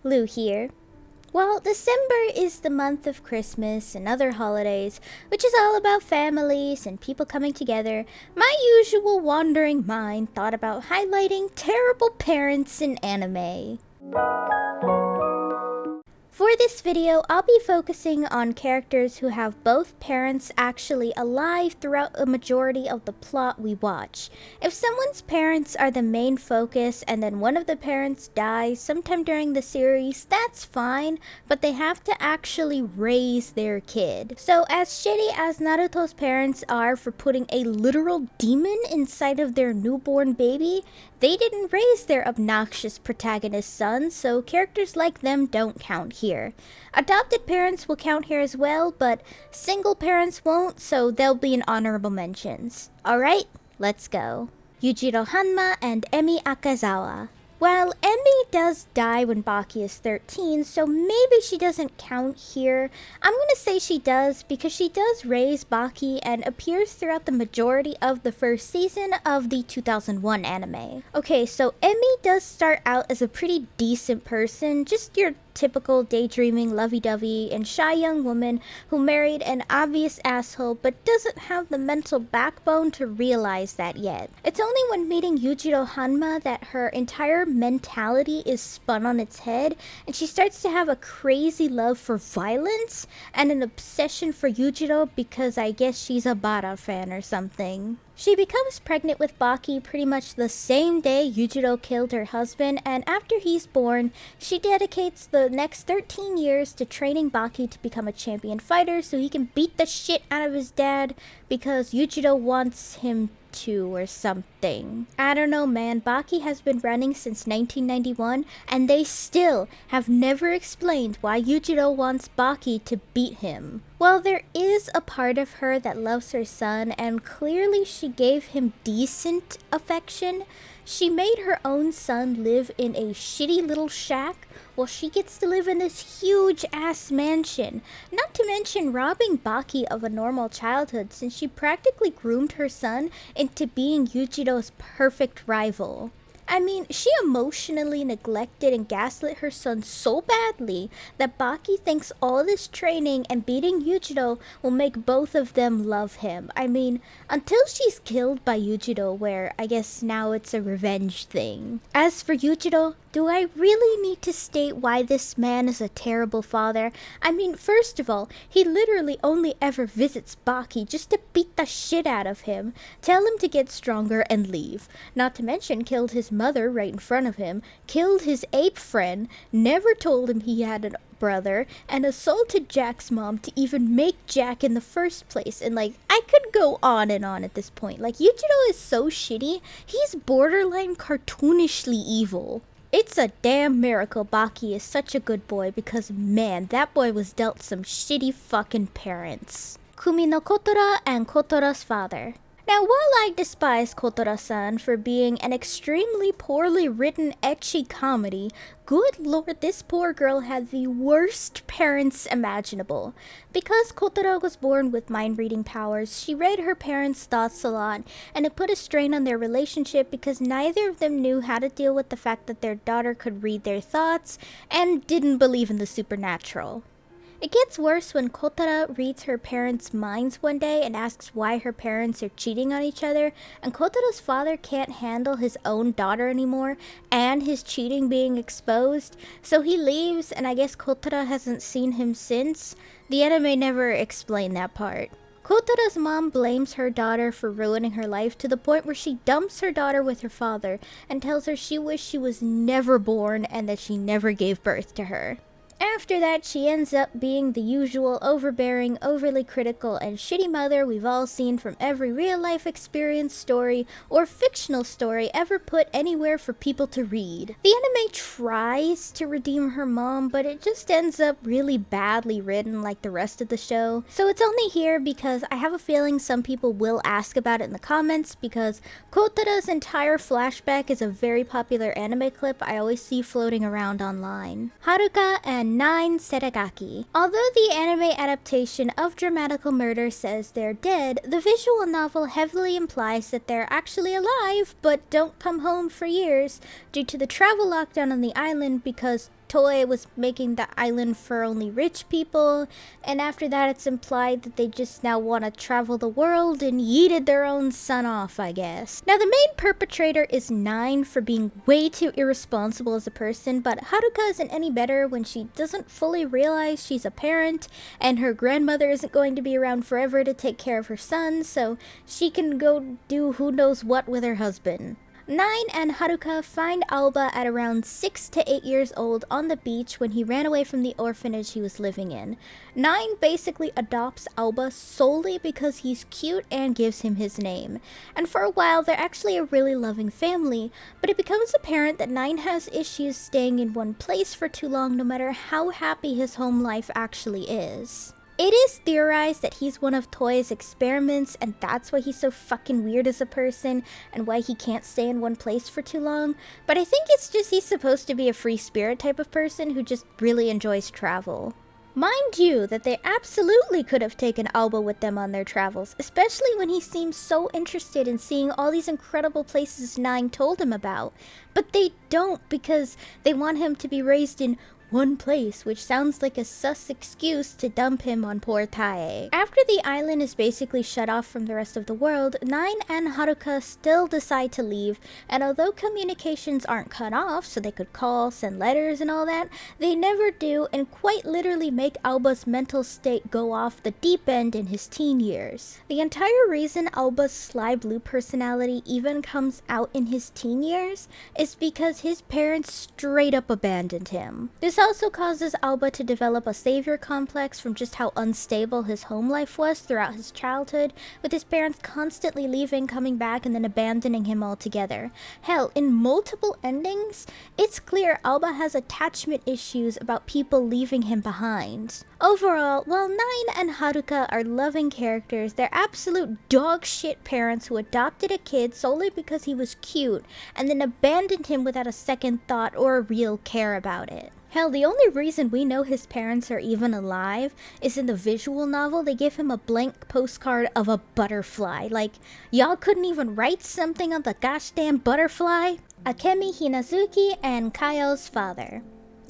Lou here. Well, December is the month of Christmas and other holidays, which is all about families and people coming together. My usual wandering mind thought about highlighting terrible parents in anime. For this video, I'll be focusing on characters who have both parents actually alive throughout a majority of the plot we watch. If someone's parents are the main focus and then one of the parents dies sometime during the series, that's fine, but they have to actually raise their kid. So as shitty as Naruto's parents are for putting a literal demon inside of their newborn baby, they didn't raise their obnoxious protagonist son, so characters like them don't count here. Adopted parents will count here as well, but single parents won't, so they'll be in honorable mentions. Alright, let's go. Yujiro Hanma and Emmy Akazawa. Well, Emmy does die when Baki is 13, so maybe she doesn't count here. I'm gonna say she does because she does raise Baki and appears throughout the majority of the first season of the 2001 anime. Okay, so Emmy does start out as a pretty decent person, just your typical daydreaming, lovey-dovey, and shy young woman who married an obvious asshole but doesn't have the mental backbone to realize that yet. It's only when meeting Yujiro Hanma that her entire mentality is spun on its head and she starts to have a crazy love for violence and an obsession for Yujiro because I guess she's a Bara fan or something. She becomes pregnant with Baki pretty much the same day Yujiro killed her husband, and after he's born, she dedicates the next 13 years to training Baki to become a champion fighter so he can beat the shit out of his dad because Yujiro wants him to or something. I don't know, man. Baki has been running since 1991 and they still have never explained why Yujiro wants Baki to beat him. Well, there is a part of her that loves her son and clearly she gave him decent affection. She made her own son live in a shitty little shack while she gets to live in this huge ass mansion. Not to mention robbing Baki of a normal childhood since she practically groomed her son into being Yujiro's perfect rival. I mean, she emotionally neglected and gaslit her son so badly that Baki thinks all this training and beating Yujiro will make both of them love him. I mean, until she's killed by Yujiro, where I guess now it's a revenge thing. As for Yujiro, do I really need to state why this man is a terrible father? I mean, first of all, he literally only ever visits Baki just to beat the shit out of him, tell him to get stronger and leave. Not to mention killed his mother right in front of him, killed his ape friend, never told him he had a brother, and assaulted Jack's mom to even make Jack in the first place. And like, I could go on and on at this point. Like, Yujiro is so shitty, he's borderline cartoonishly evil. It's a damn miracle Baki is such a good boy because man, that boy was dealt some shitty fucking parents. Kumi no Kotora and Kotora's father. Now, while I despise Kotaro-san for being an extremely poorly written ecchi comedy, good lord, this poor girl had the worst parents imaginable. Because Kotaro was born with mind-reading powers, she read her parents' thoughts a lot, and it put a strain on their relationship because neither of them knew how to deal with the fact that their daughter could read their thoughts and didn't believe in the supernatural. It gets worse when Kotaro reads her parents' minds one day and asks why her parents are cheating on each other, and Kotaro's father can't handle his own daughter anymore and his cheating being exposed, so he leaves and I guess Kotaro hasn't seen him since. The anime never explained that part. Kotaro's mom blames her daughter for ruining her life to the point where she dumps her daughter with her father and tells her she wished she was never born and that she never gave birth to her. After that, she ends up being the usual overbearing, overly critical, and shitty mother we've all seen from every real-life experience story or fictional story ever put anywhere for people to read. The anime tries to redeem her mom, but it just ends up really badly written like the rest of the show. So it's only here because I have a feeling some people will ask about it in the comments because Kotaro's entire flashback is a very popular anime clip I always see floating around online. Haruka and 9 Seragaki. Although the anime adaptation of Dramatical Murder says they're dead, the visual novel heavily implies that they're actually alive but don't come home for years due to the travel lockdown on the island because Toei was making the island for only rich people, and after that it's implied that they just now want to travel the world and yeeted their own son off, I guess. Now the main perpetrator is 9 for being way too irresponsible as a person, but Haruka isn't any better when she doesn't fully realize she's a parent and her grandmother isn't going to be around forever to take care of her son, so she can go do who knows what with her husband. 9 and Haruka find Aoba at around 6 to 8 years old on the beach when he ran away from the orphanage he was living in. 9 basically adopts Aoba solely because he's cute and gives him his name. And for a while, they're actually a really loving family, but it becomes apparent that 9 has issues staying in one place for too long no matter how happy his home life actually is. It is theorized that he's one of Toei's experiments and that's why he's so fucking weird as a person and why he can't stay in one place for too long, but I think it's just he's supposed to be a free spirit type of person who just really enjoys travel. Mind you that they absolutely could have taken Aoba with them on their travels, especially when he seems so interested in seeing all these incredible places 9 told him about, but they don't because they want him to be raised in one place, which sounds like a sus excuse to dump him on poor Tae. After the island is basically shut off from the rest of the world, 9 and Haruka still decide to leave, and although communications aren't cut off so they could call, send letters and all that, they never do and quite literally make Aoba's mental state go off the deep end in his teen years. The entire reason Aoba's sly blue personality even comes out in his teen years is because his parents straight up abandoned him. This also causes Aoba to develop a savior complex from just how unstable his home life was throughout his childhood, with his parents constantly leaving, coming back, and then abandoning him altogether. Hell, in multiple endings, it's clear Aoba has attachment issues about people leaving him behind. Overall, while 9 and Haruka are loving characters, they're absolute dog shit parents who adopted a kid solely because he was cute, and then abandoned him without a second thought or a real care about it. Hell, the only reason we know his parents are even alive is in the visual novel they give him a blank postcard of a butterfly. Like, y'all couldn't even write something on the gosh damn butterfly? Akemi, Hinazuki, and Kayo's father.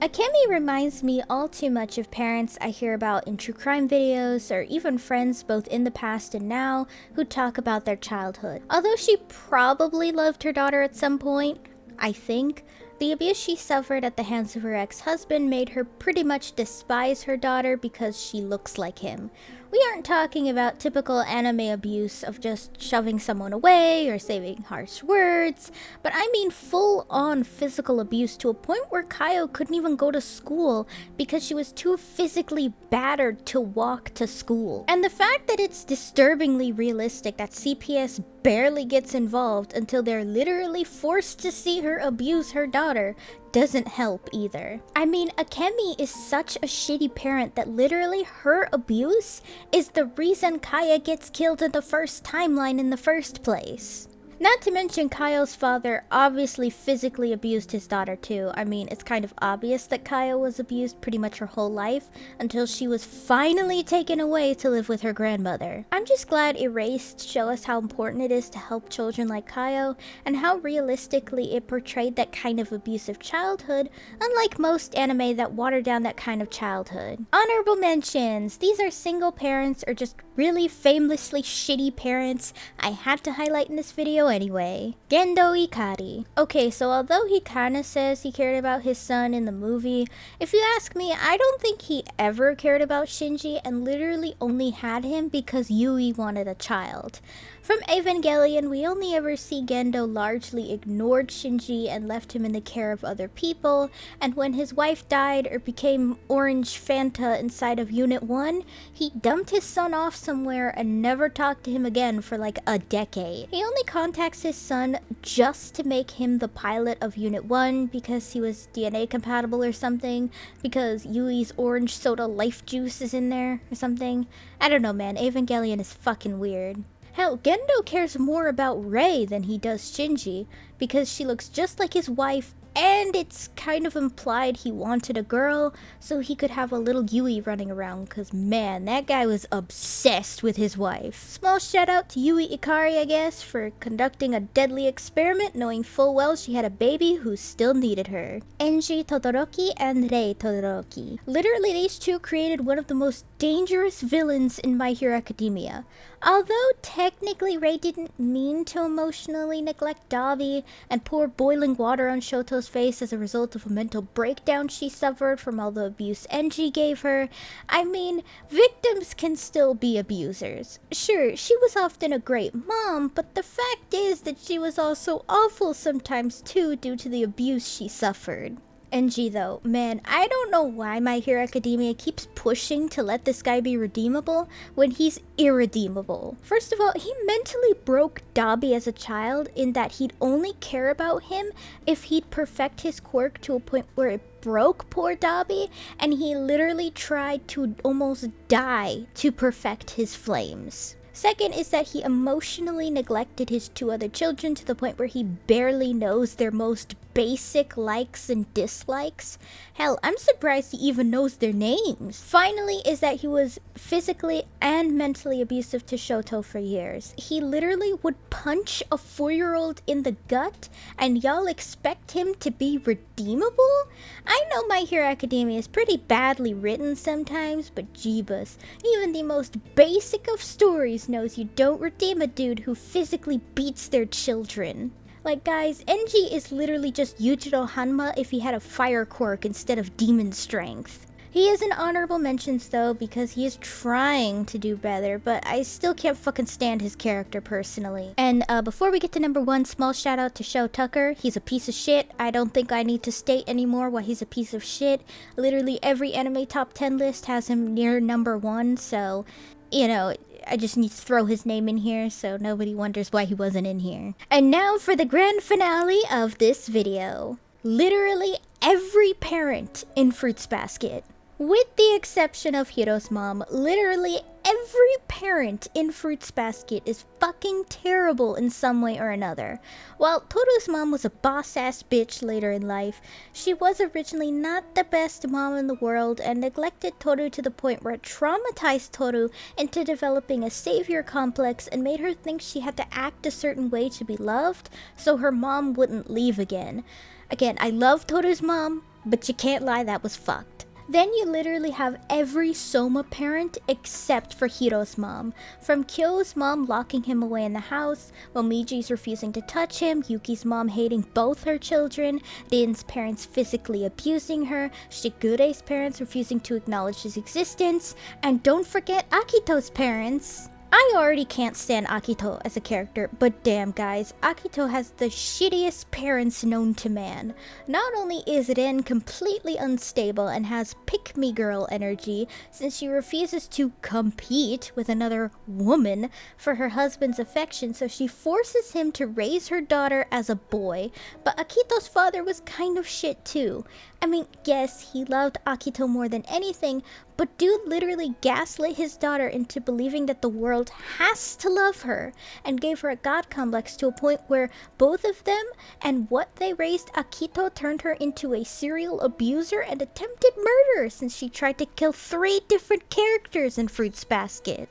Akemi reminds me all too much of parents I hear about in true crime videos, or even friends both in the past and now who talk about their childhood. Although she probably loved her daughter at some point, I think, the abuse she suffered at the hands of her ex-husband made her pretty much despise her daughter because she looks like him. We aren't talking about typical anime abuse of just shoving someone away or saying harsh words, but I mean full-on physical abuse to a point where Kayo couldn't even go to school because she was too physically battered to walk to school. And the fact that it's disturbingly realistic that CPS barely gets involved until they're literally forced to see her abuse her daughter doesn't help either. I mean, Akemi is such a shitty parent that literally her abuse is the reason Kaya gets killed in the first timeline in the first place. Not to mention Kayo's father obviously physically abused his daughter too. I mean, it's kind of obvious that Kayo was abused pretty much her whole life until she was finally taken away to live with her grandmother. I'm just glad Erased show us how important it is to help children like Kayo and how realistically it portrayed that kind of abusive childhood, unlike most anime that water down that kind of childhood. Honorable mentions. These are single parents or just really famously shitty parents I had to highlight in this video anyway. Gendo Ikari. Okay, so although he kinda says he cared about his son in the movie, if you ask me, I don't think he ever cared about Shinji and literally only had him because Yui wanted a child. From Evangelion, we only ever see Gendo largely ignored Shinji and left him in the care of other people, and when his wife died or became Orange Fanta inside of Unit 1, he dumped his son off somewhere and never talked to him again for like a decade. He only contacts his son just to make him the pilot of Unit 1 because he was DNA compatible or something, because Yui's orange soda life juice is in there or something. I don't know, man, Evangelion is fucking weird. Hell, Gendo cares more about Rei than he does Shinji, because she looks just like his wife, and it's kind of implied he wanted a girl so he could have a little Yui running around, because man, that guy was obsessed with his wife. Small shout out to Yui Ikari, I guess, for conducting a deadly experiment knowing full well she had a baby who still needed her. Enji Todoroki and Rei Todoroki. Literally, these two created one of the most dangerous villains in My Hero Academia. Although technically Rei didn't mean to emotionally neglect Dabi and pour boiling water on Shoto's face as a result of a mental breakdown she suffered from all the abuse Enji gave her, I mean, victims can still be abusers. Sure, she was often a great mom, but the fact is that she was also awful sometimes too due to the abuse she suffered. Enji though, man, I don't know why My Hero Academia keeps pushing to let this guy be redeemable when he's irredeemable. First of all, he mentally broke Dabi as a child in that he'd only care about him if he'd perfect his quirk to a point where it broke poor Dabi, and he literally tried to almost die to perfect his flames. Second is that he emotionally neglected his two other children to the point where he barely knows their most basic likes and dislikes. Hell, I'm surprised he even knows their names. Finally is that he was physically and mentally abusive to Shoto for years. He literally would punch a 4-year-old in the gut, and y'all expect him to be redeemable? I know My Hero Academia is pretty badly written sometimes, but jeebus, even the most basic of stories knows you don't redeem a dude who physically beats their children. Like, guys, Enji is literally just Yujiro Hanma if he had a fire quirk instead of demon strength. He is an honorable mentions though because he is trying to do better, but I still can't fucking stand his character personally. And before we get to number 1, small shout out to Sho Tucker. He's a piece of shit. I don't think I need to state anymore why he's a piece of shit. Literally every anime top 10 list has him near number 1, so, you know, I just need to throw his name in here so nobody wonders why he wasn't in here. And now for the grand finale of this video. Literally every parent in Fruits Basket. With the exception of Hiro's mom, literally every parent in Fruits Basket is fucking terrible in some way or another. While Toru's mom was a boss-ass bitch later in life, she was originally not the best mom in the world and neglected Toru to the point where it traumatized Toru into developing a savior complex and made her think she had to act a certain way to be loved so her mom wouldn't leave again. Again, I love Toru's mom, but you can't lie, that was fucked. Then you literally have every Soma parent except for Hiro's mom. From Kyo's mom locking him away in the house, Momiji's refusing to touch him, Yuki's mom hating both her children, Rin's parents physically abusing her, Shigure's parents refusing to acknowledge his existence, and don't forget Akito's parents. I already can't stand Akito as a character, but damn guys, Akito has the shittiest parents known to man. Not only is Rin completely unstable and has pick-me-girl energy since she refuses to compete with another woman for her husband's affection, so she forces him to raise her daughter as a boy, but Akito's father was kind of shit too. I mean, yes, he loved Akito more than anything, but dude literally gaslit his daughter into believing that the world has to love her and gave her a god complex to a point where both of them and what they raised Akito turned her into a serial abuser and attempted murder since she tried to kill 3 different characters in Fruits Basket.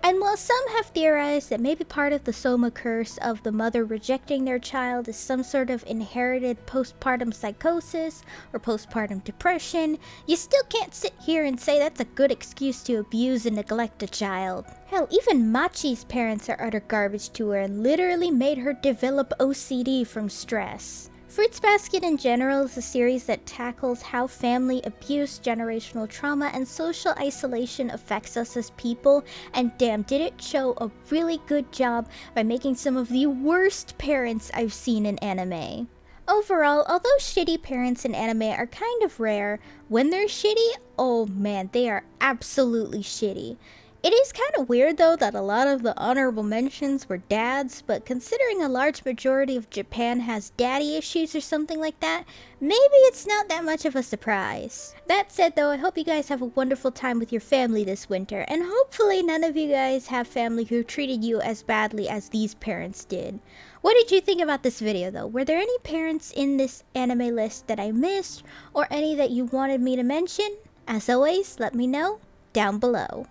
And while some have theorized that maybe part of the Soma curse of the mother rejecting their child is some sort of inherited postpartum psychosis or postpartum depression, you still can't sit here and say that's a good excuse to abuse and neglect a child. Hell, even Machi's parents are utter garbage to her and literally made her develop OCD from stress. Fruits Basket in general is a series that tackles how family abuse, generational trauma, and social isolation affects us as people, and damn did it show a really good job by making some of the worst parents I've seen in anime. Overall, although shitty parents in anime are kind of rare, when they're shitty, oh man, they are absolutely shitty. It is kind of weird though that a lot of the honorable mentions were dads, but considering a large majority of Japan has daddy issues or something like that, maybe it's not that much of a surprise. That said though, I hope you guys have a wonderful time with your family this winter, and hopefully none of you guys have family who treated you as badly as these parents did. What did you think about this video though? Were there any parents in this anime list that I missed, or any that you wanted me to mention? As always, let me know down below.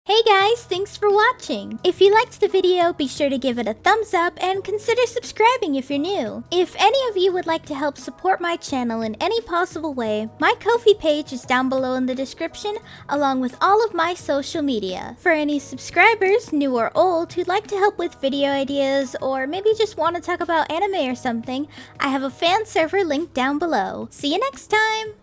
Hey guys, thanks for watching! If you liked the video, be sure to give it a thumbs up and consider subscribing if you're new. If any of you would like to help support my channel in any possible way, my Ko-fi page is down below in the description, along with all of my social media. For any subscribers, new or old, who'd like to help with video ideas, or maybe just want to talk about anime or something, I have a fan server linked down below. See you next time!